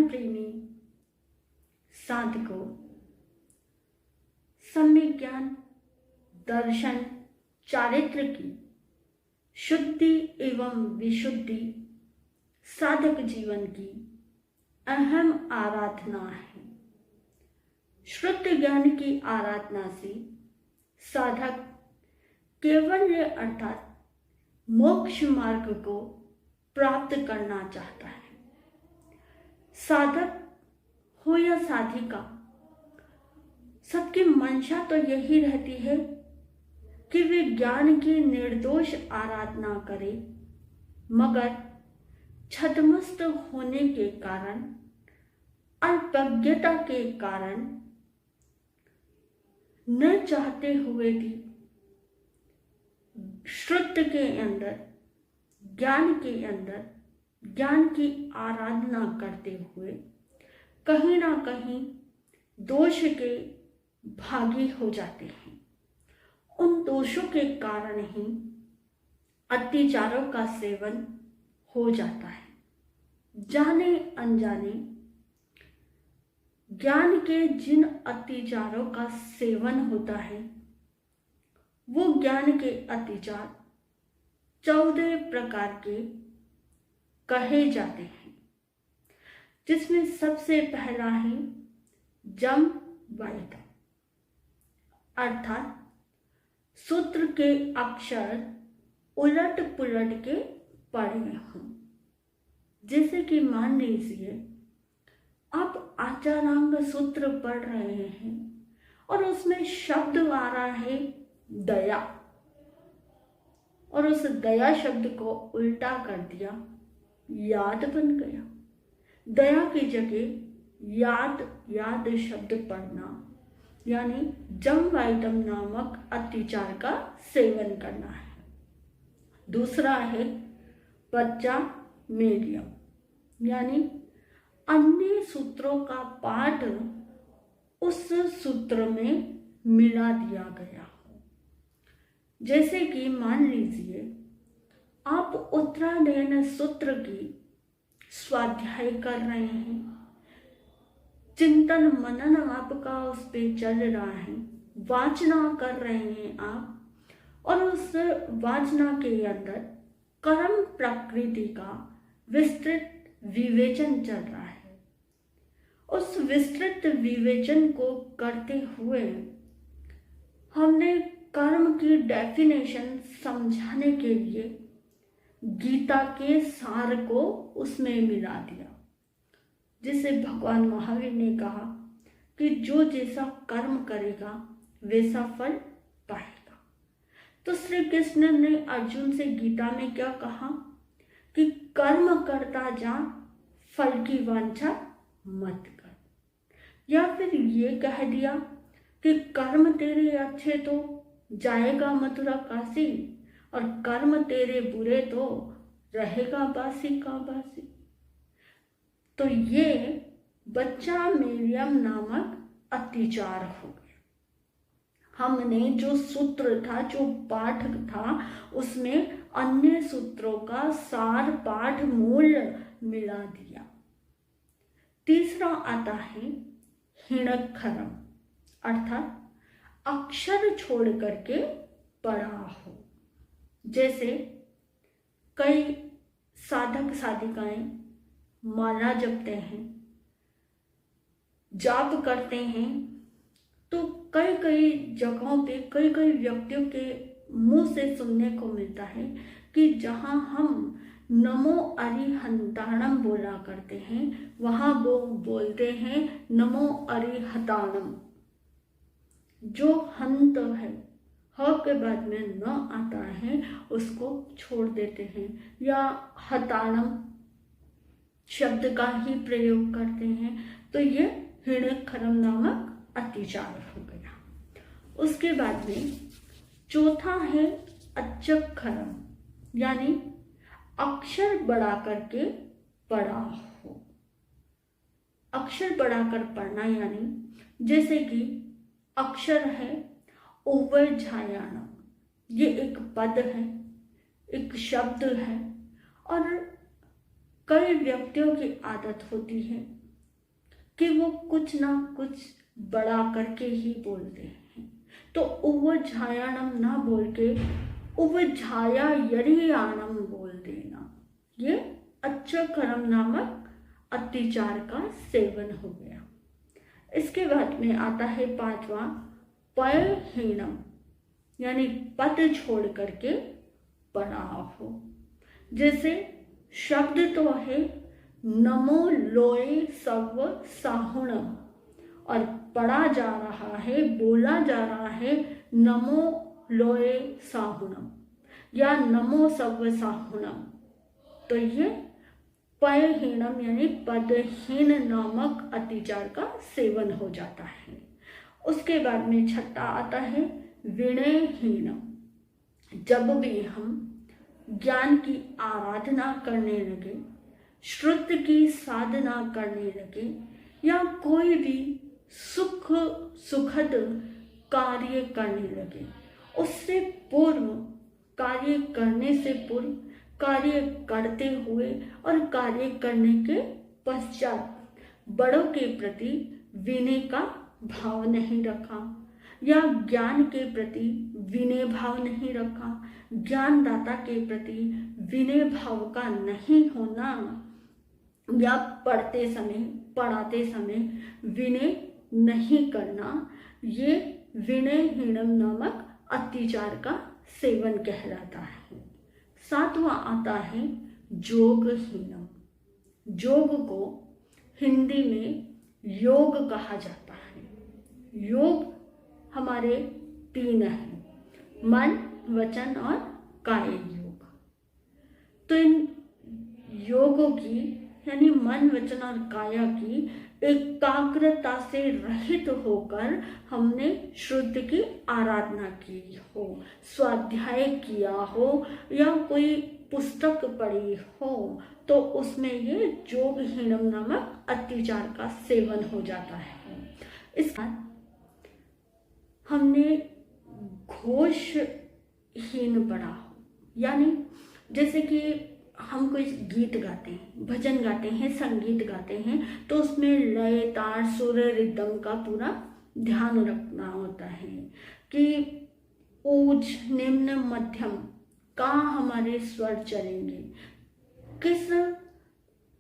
प्रेमी साधकों, सम्यक ज्ञान, दर्शन, चारित्र की शुद्धि एवं विशुद्धि साधक जीवन की अहम आराधना है। शुद्ध ज्ञान की आराधना से साधक केवल्य अर्थात मोक्ष मार्ग को प्राप्त करना चाहता है। साधक हो या साधिका, सबकी मंशा तो यही रहती है कि वे ज्ञान की निर्दोष आराधना करें, मगर छद्मस्त होने के कारण, अल्पज्ञता के कारण, न चाहते हुए भी शुद्ध के अंदर, ज्ञान के अंदर, ज्ञान की आराधना करते हुए कहीं ना कहीं दोष के भागी हो जाते हैं। उन दोषों के कारण ही अत्याचारों का सेवन हो जाता है। जाने अनजाने ज्ञान के जिन अत्याचारों का सेवन होता है, वो ज्ञान के अत्याचार 14 प्रकार के कहे जाते हैं, जिसमें सबसे पहला है जम वायदा, अर्थात सूत्र के अक्षर उलट पुलट के पढ़े हों। जैसे कि मान लीजिए आप आचारांग सूत्र पढ़ रहे हैं और उसमें शब्द आ रहा है दया, और उस दया शब्द को उल्टा कर दिया, याद बन गया। दया की जगह याद शब्द पढ़ना, यानी जम वाइटम नामक अत्याचार का सेवन करना है। दूसरा है बच्चा मेरियम, यानी अन्य सूत्रों का पाठ उस सूत्र में मिला दिया गया हो। जैसे कि मान लीजिए आप उत्तरायण सूत्र की स्वाध्याय कर रहे हैं, चिंतन मनन आपका उस पे चल रहा है, वाचना कर रहे हैं आप, और उस वाचना के अंदर कर्म प्रकृति का विस्तृत विवेचन चल रहा है। उस विस्तृत विवेचन को करते हुए हमने कर्म की डेफिनेशन समझाने के लिए गीता के सार को उसमें मिला दिया, जिसे भगवान महावीर ने कहा कि जो जैसा कर्म करेगा वैसा फल पाएगा। तो श्री कृष्ण ने अर्जुन से गीता में क्या कहा कि कर्म करता जा, फल की वांछा मत कर। या फिर ये कह दिया कि कर्म तेरे अच्छे तो जाएगा मथुरा काशी, और कर्म तेरे बुरे तो रहेगा बासी का बासी। तो ये बच्चा मेरियम नामक अत्याचार हो गया। हमने जो सूत्र था, जो पाठ था, उसमें अन्य सूत्रों का सार पाठ मूल मिला दिया। तीसरा आता है हिणक्षरम, अर्थात अक्षर छोड़ करके पढ़ा हो। जैसे कई साधक साधिकाएं माला जपते हैं, जाप करते हैं, तो कई जगहों पे कई व्यक्तियों के मुंह से सुनने को मिलता है कि जहां हम नमो अरिहंताणम बोला करते हैं, वहां वो बोलते हैं नमो अरिहताणम। जो हंत है, ह के बाद में न आता है, उसको छोड़ देते हैं, या हताणम शब्द का ही प्रयोग करते हैं। तो ये हिणक्षरम नामक अत्याचार हो गया। उसके बाद में चौथा है अच्चक्षरम, यानी अक्षर बढ़ा करके पढ़ा हो। अक्षर बढ़ाकर पढ़ना, यानी जैसे कि अक्षर है ओवरझायाणम, ये एक पद है, एक शब्द है, और कई व्यक्तियों की आदत होती है कि वो कुछ ना कुछ बड़ा करके ही बोलते हैं। तो उवझायाणम ना बोल के उवझाया यरियाणम बोल देना, ये अच्छकरम नामक अतिचार का सेवन हो गया। इसके बाद में आता है पांचवा पयहीनम, यानी पद छोड़ करके पड़ाव हो। जैसे शब्द तो है नमो लोए सव साहुणम, और पढ़ा जा रहा है, बोला जा रहा है नमो लोए साहुणम या नमो सव साहुणम। तो ये पयहीनम यानी पदहीन नामक अतिचार का सेवन हो जाता है। उसके बाद में छठा आता है विनयहीनम। जब भी हम ज्ञान की आराधना करने लगे, श्रुति की साधना करने लगे, या कोई भी सुखद कार्य करने लगे, उससे पूर्व, कार्य करने से पूर्व, कार्य करते हुए और कार्य करने के पश्चात बड़ों के प्रति विनय का भाव नहीं रखा, या ज्ञान के प्रति विनय भाव नहीं रखा, ज्ञानदाता के प्रति विनय भाव का नहीं होना, या पढ़ते समय पढ़ाते समय विनय नहीं करना, ये विनयहीनम नामक अतिचार का सेवन कहलाता है। सातवां आता है योगहीनम। योग को हिंदी में योग कहा जाता है। योग हमारे तीन हैं, मन, वचन और काय योग। तो इन योगों की यानी मन, वचन और काया की एकाग्रता से रहित होकर हमने शुद्ध की आराधना की हो, स्वाध्याय किया हो, या कोई पुस्तक पढ़ी हो, तो उसमें ये योगहीनम नामक अतिचार का सेवन हो जाता है। इसके बाद हमने घोषहीन पढ़ा हो, यानी जैसे कि हम कोई गीत गाते हैं, भजन गाते हैं, संगीत गाते हैं, तो उसमें लय, तार, सुर, रिदम का पूरा ध्यान रखना होता है कि ऊंच, निम्न, मध्यम कहाँ हमारे स्वर चलेंगे, किस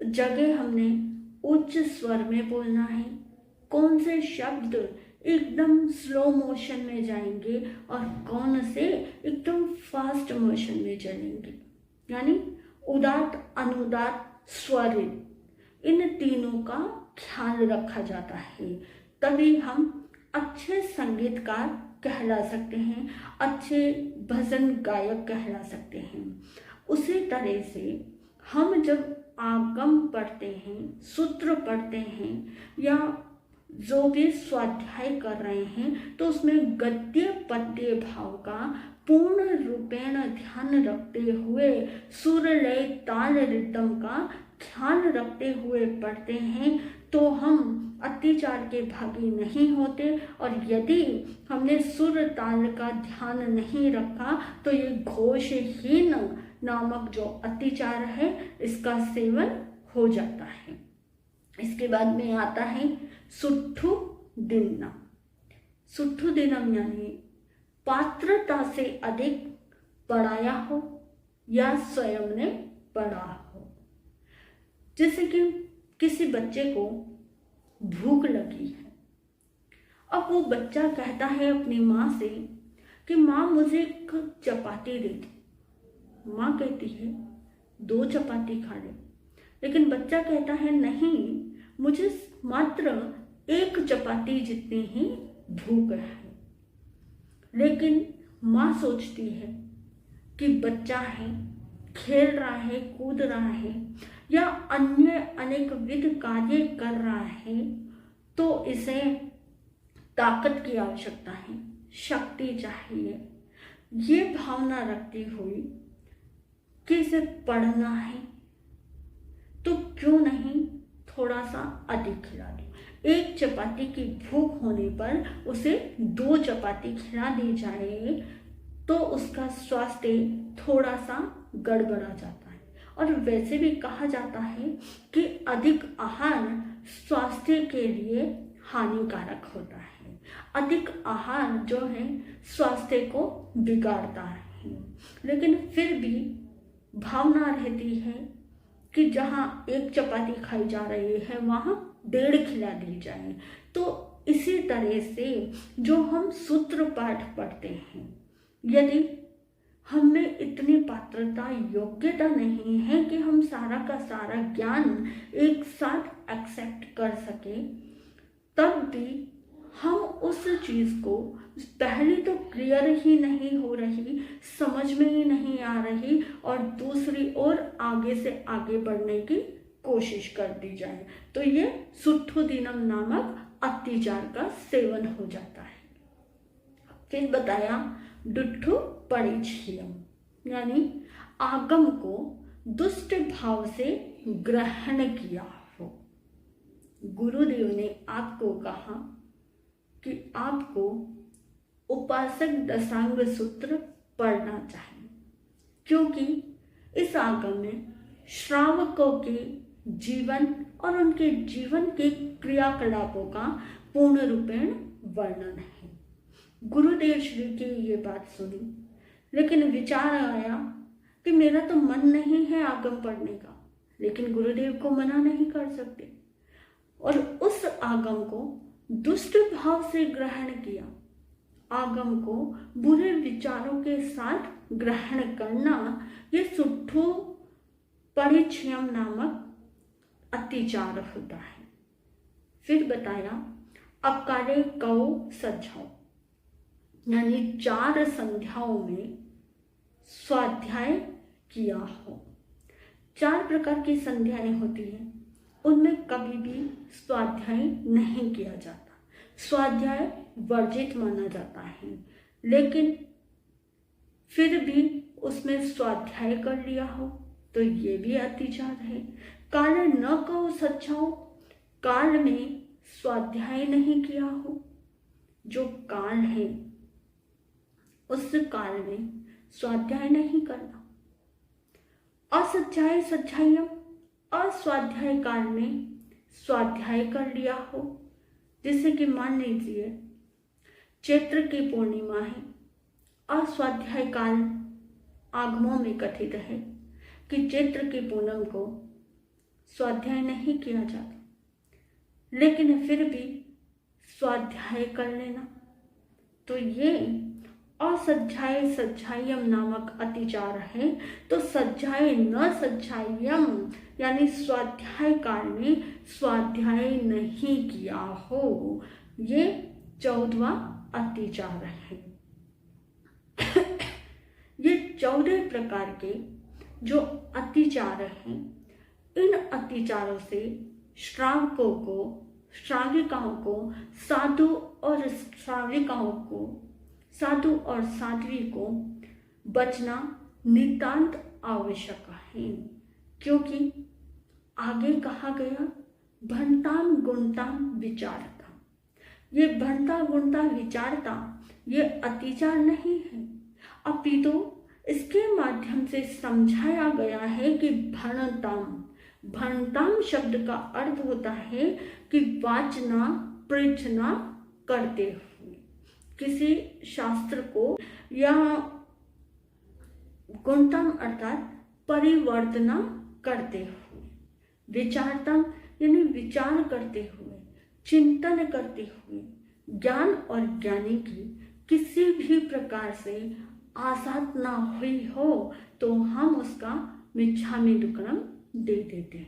जगह हमने उच्च स्वर में बोलना है, कौन से शब्द एकदम स्लो मोशन में जाएंगे और कौन से एकदम फास्ट मोशन में चलेंगे, यानी उदात्त, अनुदात्त, स्वरित, इन तीनों का ख्याल रखा जाता है। तभी हम अच्छे संगीतकार कहला सकते हैं, अच्छे भजन गायक कहला सकते हैं। उसी तरह से हम जब आगम पढ़ते हैं, सूत्र पढ़ते हैं, या जो भी स्वाध्याय कर रहे हैं, तो उसमें गद्य पद्य भाव का पूर्ण रूपेण ध्यान रखते हुए, सुर, लय, ताल, रिदम का ख्याल रखते हुए पढ़ते हैं, तो हम अतिचार के भागी नहीं होते। और यदि हमने सुर, ताल का ध्यान नहीं रखा, तो ये घोषहीन नामक जो अतिचार है, इसका सेवन हो जाता है। इसके बाद में आता है सुट्ठु दिनम। सुट्ठु दिनम यानी पात्रता से अधिक पढ़ाया हो या स्वयं ने पढ़ा हो। जैसे कि किसी बच्चे को भूख लगी है, अब वो बच्चा कहता है अपनी माँ से कि माँ मुझे एक चपाती दे दे। माँ कहती है 2 चपाती खा ले, लेकिन बच्चा कहता है नहीं, मुझे मात्र 1 चपाती जितनी ही भूख है। लेकिन माँ सोचती है कि बच्चा है, खेल रहा है, कूद रहा है, या अन्य अनेक विध कार्य कर रहा है, तो इसे ताकत की आवश्यकता है, शक्ति चाहिए। ये भावना रखती हुई कि इसे पढ़ना है, तो क्यों नहीं थोड़ा सा अधिक खिला दो। 1 चपाती की भूख होने पर उसे 2 चपाती खिला दी जाए, तो उसका स्वास्थ्य थोड़ा सा गड़बड़ा जाता है। और वैसे भी कहा जाता है कि अधिक आहार स्वास्थ्य के लिए हानिकारक होता है। अधिक आहार जो है स्वास्थ्य को बिगाड़ता है। लेकिन फिर भी भावना रहती है कि जहाँ एक चपाती खाई जा रही है वहाँ 1.5 खिला दी जाए। तो इसी तरह से जो हम सूत्र पाठ पढ़ते हैं, यदि हमें इतनी पात्रता योग्यता नहीं है कि हम सारा का सारा ज्ञान एक साथ एक्सेप्ट कर सके, तब भी हम उस चीज़ को पहले तो क्लियर ही नहीं हो रही, समझ में ही नहीं आ रही, और दूसरी ओर आगे से आगे बढ़ने की कोशिश कर दी जाए, तो ये सुट्ठुदीनम नामक अत्याचार का सेवन हो जाता है। फिर बताया दुट्ठु परिचयम, यानी आगम को दुष्ट भाव से ग्रहण किया हो। गुरुदेव ने आपको कहा कि आपको उपासक दशांग सूत्र पढ़ना चाहिए, क्योंकि इस आगम में श्रावकों के जीवन और उनके जीवन के क्रियाकलापों का पूर्ण रूपेण वर्णन है। गुरुदेव श्री की ये बात सुनी, लेकिन विचार आया कि मेरा तो मन नहीं है आगम पढ़ने का, लेकिन गुरुदेव को मना नहीं कर सकते, और उस आगम को दुष्ट भाव से ग्रहण किया। आगम को बुरे विचारों के साथ ग्रहण करना ये सुट्ठु परिचयम नामक अत्याचार होता है। फिर बताया अकारे कौ सज्जाओ, यानी 4 संध्याओं में स्वाध्याय किया हो। 4 प्रकार की संध्याएं होती हैं, उनमें कभी भी स्वाध्याय नहीं किया जाता, स्वाध्याय वर्जित माना जाता है। लेकिन फिर भी उसमें स्वाध्याय कर लिया हो तो ये भी अत्याचार है। काल न कहो सच्चाओ, काल में स्वाध्याय नहीं किया हो, जो काल है उस काल में स्वाध्याय नहीं करना। असज्जाय सज्जायम, अस्वाध्याय काल में स्वाध्याय कर लिया हो। जैसे कि मान लीजिए चैत्र की पूर्णिमा है, अस्वाध्याय काल आगमों में कथित है कि चैत्र की पूनम को स्वाध्याय नहीं किया जाता, लेकिन फिर भी स्वाध्याय कर लेना, तो ये असज्जाय सज्जायम नामक अतिचार है। तो सज्जाय न सज्जायम, यानी स्वाध्याय काल में स्वाध्याय नहीं किया हो, ये 14वां अतिचार है। ये 14 प्रकार के जो अतिचार हैं, इन अतिचारों से श्रावकों को, श्राविकाओं को, साधु और श्राविकाओं को, साधु और साध्वी को बचना नितांत आवश्यक है। क्योंकि आगे कहा गया भंताम गुणताम विचारता, ये भंता गुणता विचारता ये अतिचार नहीं है, अपितु इसके माध्यम से समझाया गया है कि भणताम, भणताम शब्द का अर्थ होता है कि वाचना पृच्छना करते हुए, किसी शास्त्र को, या गुणतम अर्थात परिवर्तना करते हुए, विचारतम यानी विचार करते हुए, चिंतन करते हुए, ज्ञान और ज्ञानी की किसी भी प्रकार से आसात ना हुई हो तो हम उसका मिच्छामि दुक्कडम दे देते हैं।